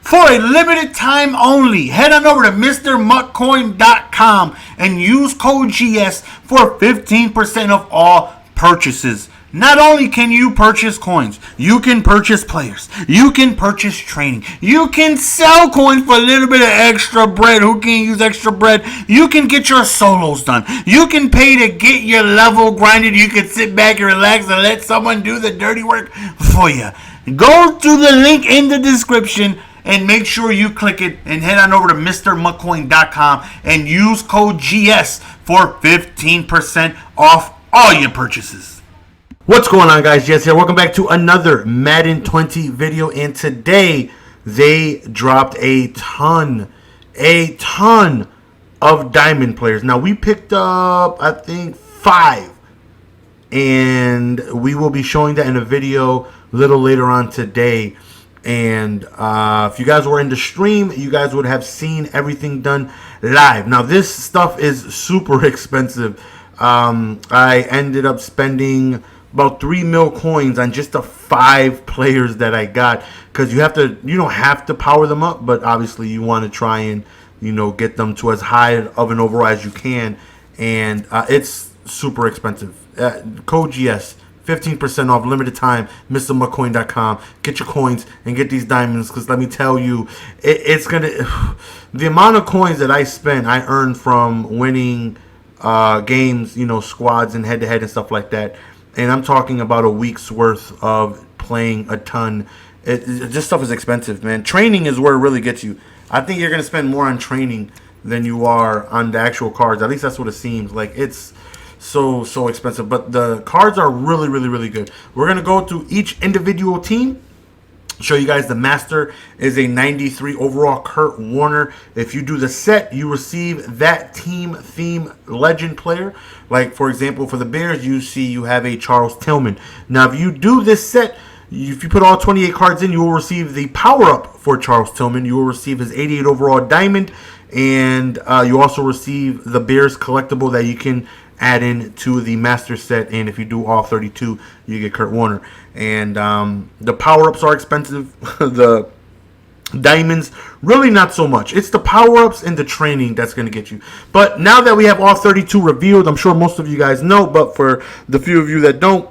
For a limited time only, head on over to MrMuckCoin.com and use code GS for 15% of all purchases. Not only can you purchase coins, you can purchase players, you can purchase training, you can sell coins for a little bit of extra bread. Who can use extra bread? You can get your solos done. You can pay to get your level grinded. You can sit back and relax and let someone do the dirty work for you. Go to the link in the description and make sure you click it and head on over to MrMuckCoin.com and use code GS for 15% off all your purchases. What's going on, guys? Jess here. Welcome back to another Madden 20 video, and today they dropped a ton of diamond players. Now, we picked up, I think, 5, and we will be showing that in a video a little later on today. And if you guys were in the stream, you guys would have seen everything done live. Now, this stuff is super expensive. I ended up spending about 3 mil coins on just the 5 players that I got, because you don't have to power them up, but obviously you want to try and get them to as high of an overall as you can, and it's super expensive. Code GS, 15% off, limited time, MrMuckCoin.com. Get your coins and get these diamonds, because let me tell you, it's gonna the amount of coins that I spent, I earned from winning games, squads and head-to-head and stuff like that. And I'm talking about a week's worth of playing a ton. This stuff is expensive, man. Training is where it really gets you. I think you're going to spend more on training than you are on the actual cards. At least that's what it seems like. It's so expensive. But the cards are really, really, really good. We're going to go through each individual team. Show you guys the master is a 93 overall Kurt Warner. If you do the set, you receive that team theme legend player. Like, for example, for the Bears, you have a Charles Tillman. Now, if you do this set, if you put all 28 cards in, you will receive the power-up for Charles Tillman. You will receive his 88 overall diamond, and you also receive the Bears collectible that you can add in to the master set. And if you do all 32, you get Kurt Warner. And the power-ups are expensive. The diamonds, really not so much. It's the power-ups and the training that's going to get you. But now that we have all 32 revealed, I'm sure most of you guys know, but for the few of you that don't,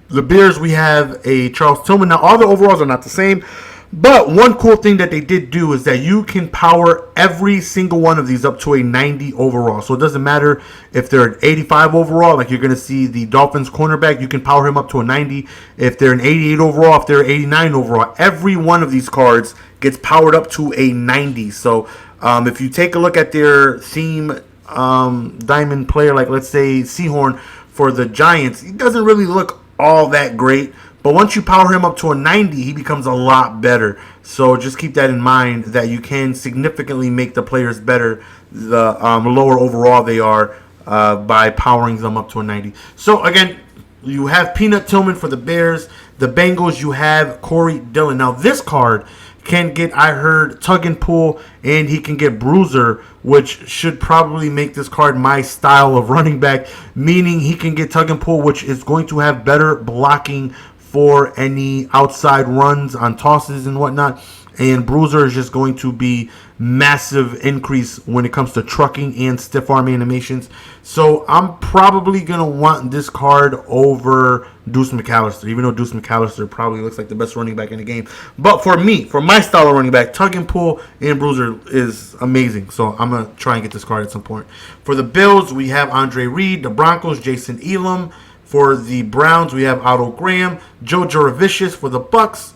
the Bears, we have a Charles Tillman. Now, all the overalls are not the same, but one cool thing that they did do is that you can power every single one of these up to a 90 overall. So it doesn't matter if they're an 85 overall, like you're going to see the Dolphins cornerback, you can power him up to a 90. If they're an 88 overall, if they're 89 overall, every one of these cards gets powered up to a 90. So if you take a look at their theme diamond player, like let's say Seahorn for the Giants, he doesn't really look all that great. But once you power him up to a 90, he becomes a lot better. So just keep that in mind, that you can significantly make the players better the lower overall they are by powering them up to a 90. So again, you have Peanut Tillman for the Bears. The Bengals, you have Corey Dillon. Now this card can get, I heard, tug and pull, and he can get bruiser, which should probably make this card my style of running back, meaning he can get tug and pull, which is going to have better blocking for any outside runs on tosses and whatnot. And bruiser is just going to be massive increase when it comes to trucking and stiff arm animations. So I'm probably going to want this card over Deuce McAllister, even though Deuce McAllister probably looks like the best running back in the game. But for me, for my style of running back, tug and pull and bruiser is amazing. So I'm going to try and get this card at some point. For the Bills, we have Andre Reed. The Broncos, Jason Elam. For the Browns, we have Otto Graham. Joe Juravicius for the Bucks.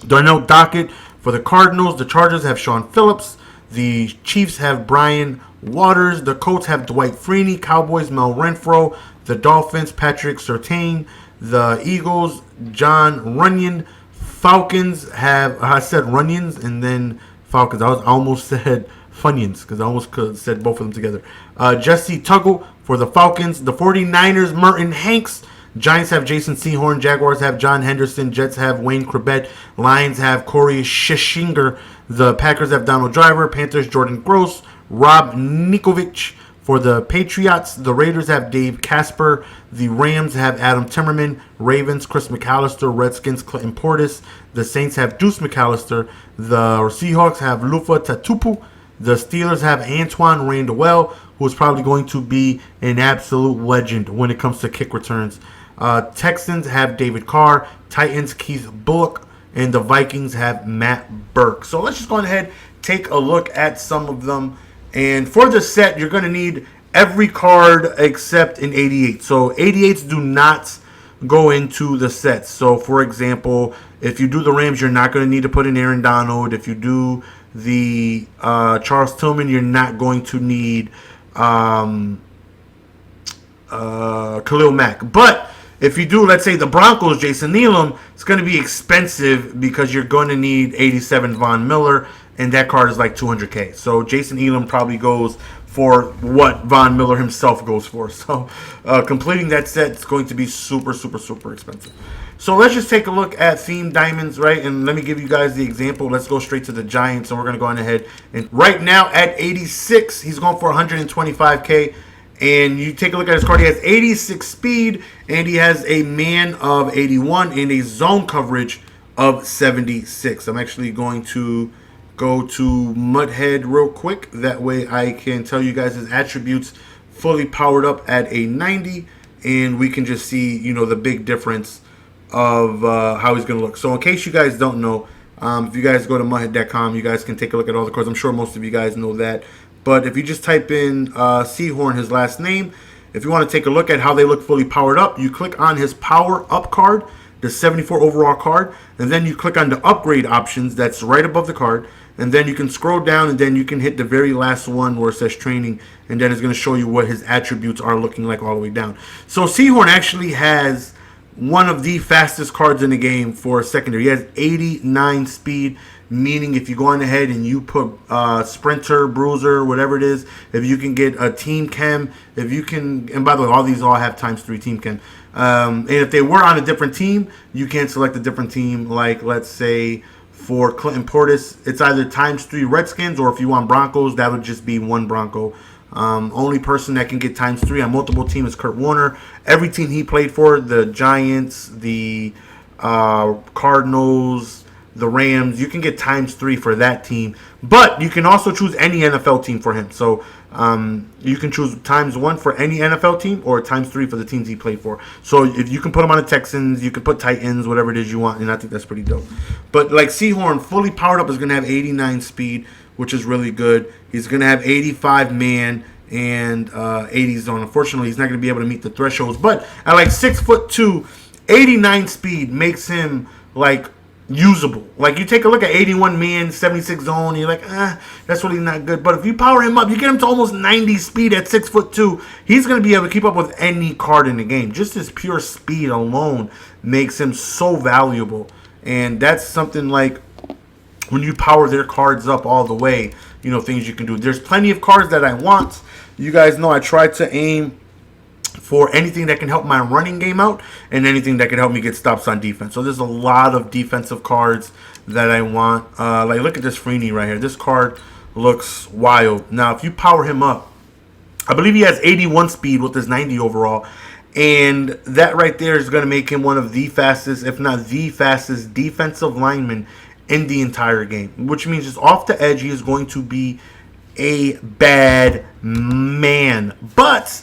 Darnell Dockett for the Cardinals. The Chargers have Sean Phillips. The Chiefs have Brian Waters. The Colts have Dwight Freeney. Cowboys, Mel Renfro. The Dolphins, Patrick Surtain. The Eagles, John Runyon. Falcons have, I said Runyons and then Falcons. I almost said Funyuns because I almost could have said both of them together. Jesse Tuggle for the Falcons. The 49ers, Merton Hanks. Giants have Jason Sehorn. Jaguars have John Henderson. Jets have Wayne Corbett. Lions have Corey Shishinger. The Packers have Donald Driver. Panthers, Jordan Gross. Rob Nikovic. For the Patriots, the Raiders have Dave Casper. The Rams have Adam Timmerman. Ravens, Chris McAllister. Redskins, Clinton Portis. The Saints have Deuce McAllister. The Seahawks have Lufa Tatupu. The Steelers have Antoine Randall, who is probably going to be an absolute legend when it comes to kick returns. Texans have David Carr. Titans, Keith Bullock. And the Vikings have Matt Burke. So let's just go ahead, take a look at some of them. And for the set, you're going to need every card except an 88. So 88s do not go into the sets. So for example, if you do the Rams, you're not going to need to put in Aaron Donald. If you do the Charles Tillman, you're not going to need Khalil Mack. But if you do, let's say, the Broncos, Jason Elam, it's going to be expensive because you're going to need 87 Von Miller, and that card is like $200K. So Jason Elam probably goes for what Von Miller himself goes for. So completing that set is going to be super, super, super expensive. So let's just take a look at Theme Diamonds, right? And let me give you guys the example. Let's go straight to the Giants, and we're going to go on ahead. And right now at 86, he's going for 125K. And you take a look at his card. He has 86 speed, and he has a man of 81 and a zone coverage of 76. I'm actually going to go to Mudhead real quick. That way I can tell you guys his attributes fully powered up at a 90, and we can just see, you know, the big difference of how he's going to look. So in case you guys don't know, if you guys go to mudhead.com, you guys can take a look at all the cards. I'm sure most of you guys know that. But if you just type in Seahorn, his last name, if you want to take a look at how they look fully powered up, you click on his Power Up card, the 74 overall card, and then you click on the upgrade options that's right above the card, and then you can scroll down, and then you can hit the very last one where it says training, and then it's going to show you what his attributes are looking like all the way down. So Seahorn actually has one of the fastest cards in the game for a secondary. He has 89 speed, meaning if you go on ahead and you put Sprinter, Bruiser, whatever it is, if you can get a Team Chem, if you can, and by the way, all these all have ×3 Team Chem. And if they were on a different team, you can select a different team, like let's say for Clinton Portis, it's either ×3 Redskins, or if you want Broncos, that would just be one Bronco. Only person that can get ×3 on multiple teams is Kurt Warner. Every team he played for, the Giants, the Cardinals, the Rams, you can get ×3 for that team. But you can also choose any NFL team for him. So you can choose ×1 for any NFL team, or ×3 for the teams he played for. So if you can put him on the Texans, you can put Titans, whatever it is you want, and I think that's pretty dope. But like Seahorn, fully powered up, is going to have 89 speed, which is really good. He's going to have 85 man and 80 zone. Unfortunately, he's not going to be able to meet the thresholds. But at like 6'2", 89 speed makes him like usable. Like you take a look at 81 man, 76 zone, and you're like, that's really not good. But if you power him up, you get him to almost 90 speed at 6'2". He's going to be able to keep up with any card in the game. Just his pure speed alone makes him so valuable. And that's something like, when you power their cards up all the way, you know, things you can do. There's plenty of cards that I want. You guys know I try to aim for anything that can help my running game out and anything that can help me get stops on defense. So there's a lot of defensive cards that I want. Like, look at this Freeney right here. This card looks wild. Now, if you power him up, I believe he has 81 speed with his 90 overall. And that right there is going to make him one of the fastest, if not the fastest, defensive lineman in the entire game, which means just off the edge, he is going to be a bad man. But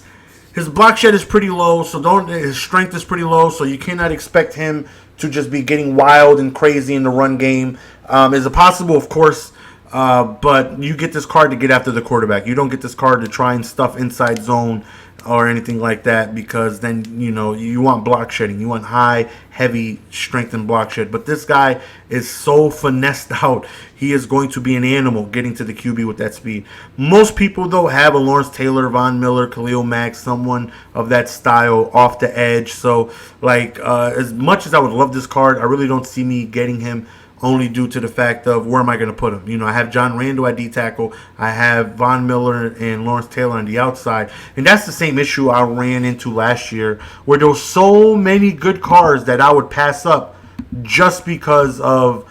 his block shed is pretty low, so his strength is pretty low, so you cannot expect him to just be getting wild and crazy in the run game. Is it possible? Of course, but you get this card to get after the quarterback. You don't get this card to try and stuff inside zone or anything like that, because then, you know, you want block shedding. You want high, heavy strength and block shed. But this guy is so finessed out. He is going to be an animal getting to the QB with that speed. Most people, though, have a Lawrence Taylor, Von Miller, Khalil Mack, someone of that style off the edge. So, like, as much as I would love this card, I really don't see me getting him, only due to the fact of where am I going to put him. You know, I have John Randall at D-tackle. I have Von Miller and Lawrence Taylor on the outside. And that's the same issue I ran into last year, where there were so many good cards that I would pass up just because of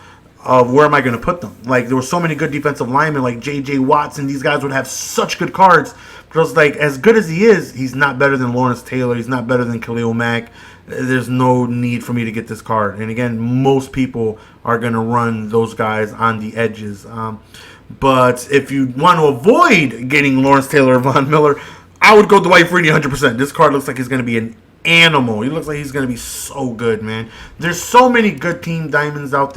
where am I going to put them. Like, there were so many good defensive linemen like J.J. Watts, and these guys would have such good cards. But I was like, as good as he is, he's not better than Lawrence Taylor. He's not better than Khalil Mack. There's no need for me to get this card. And again, most people are going to run those guys on the edges. But if you want to avoid getting Lawrence Taylor or Von Miller, I would go Dwight Freeney 100%. This card looks like he's going to be an animal. He looks like he's going to be so good, man. There's so many good theme diamonds, that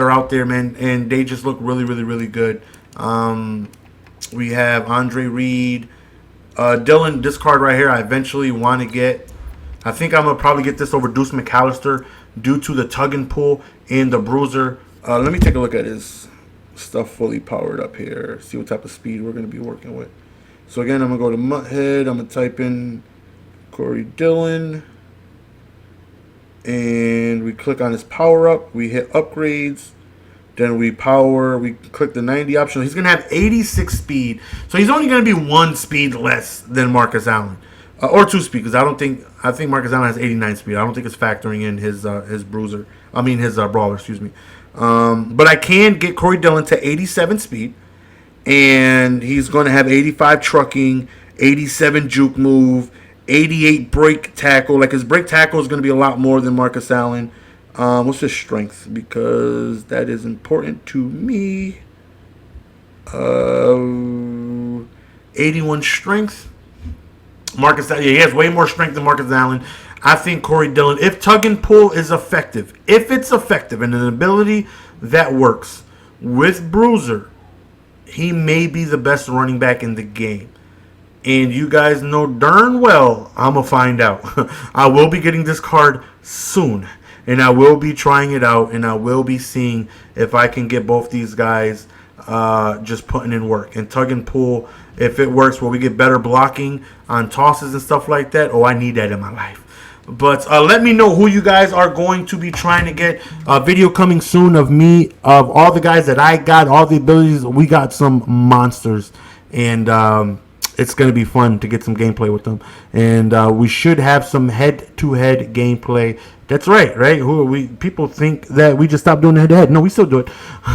are out there, man, and they just look really, really, really good. We have Andre Reed. Dillon, this card right here, I eventually want to get. I think I'm going to probably get this over Deuce McAllister due to the tug and pull and the bruiser. Let me take a look at his stuff fully powered up here. See what type of speed we're going to be working with. So again, I'm going to go to Mutthead. I'm going to type in Corey Dillon. And we click on his power up. We hit upgrades. Then we click the 90 option. He's going to have 86 speed. So he's only going to be 1 speed less than Marcus Allen. Or 2 speed, because I think Marcus Allen has 89 speed. I don't think it's factoring in his brawler, excuse me. But I can get Corey Dillon to 87 speed. And he's going to have 85 trucking, 87 juke move, 88 break tackle. Like, his break tackle is going to be a lot more than Marcus Allen. What's his strength? Because that is important to me. 81 strength. He has way more strength than Marcus Allen. I think Corey Dillon, if tug and pull is effective, if it's effective and an ability that works with Bruiser, he may be the best running back in the game. And you guys know darn well I'm going to find out. I will be getting this card soon. And I will be trying it out. And I will be seeing if I can get both these guys just putting in work. And tug and pull, if it works, will we get better blocking on tosses and stuff like that? Oh, I need that in my life. But let me know who you guys are going to be trying to get. A video coming soon of me, of all the guys that I got, all the abilities. We got some monsters. And it's going to be fun to get some gameplay with them. And we should have some head-to-head gameplay. That's right? People think that we just stopped doing the head-to-head. No, we still do it.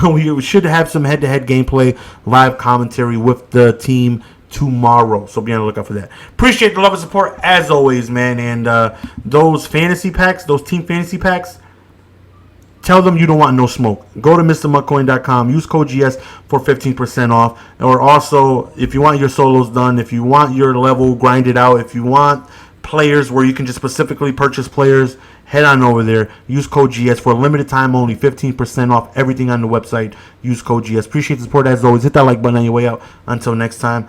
We should have some head-to-head gameplay, live commentary with the team tomorrow. So be on the lookout for that. Appreciate the love and support as always, man. And those fantasy packs, those team fantasy packs, tell them you don't want no smoke. Go to MrMuckCoin.com. Use code GS for 15% off. Or also, if you want your solos done, if you want your level grinded out, if you want players where you can just specifically purchase players, head on over there. Use code GS for a limited time only. 15% off everything on the website. Use code GS. Appreciate the support as always. Hit that like button on your way out. Until next time.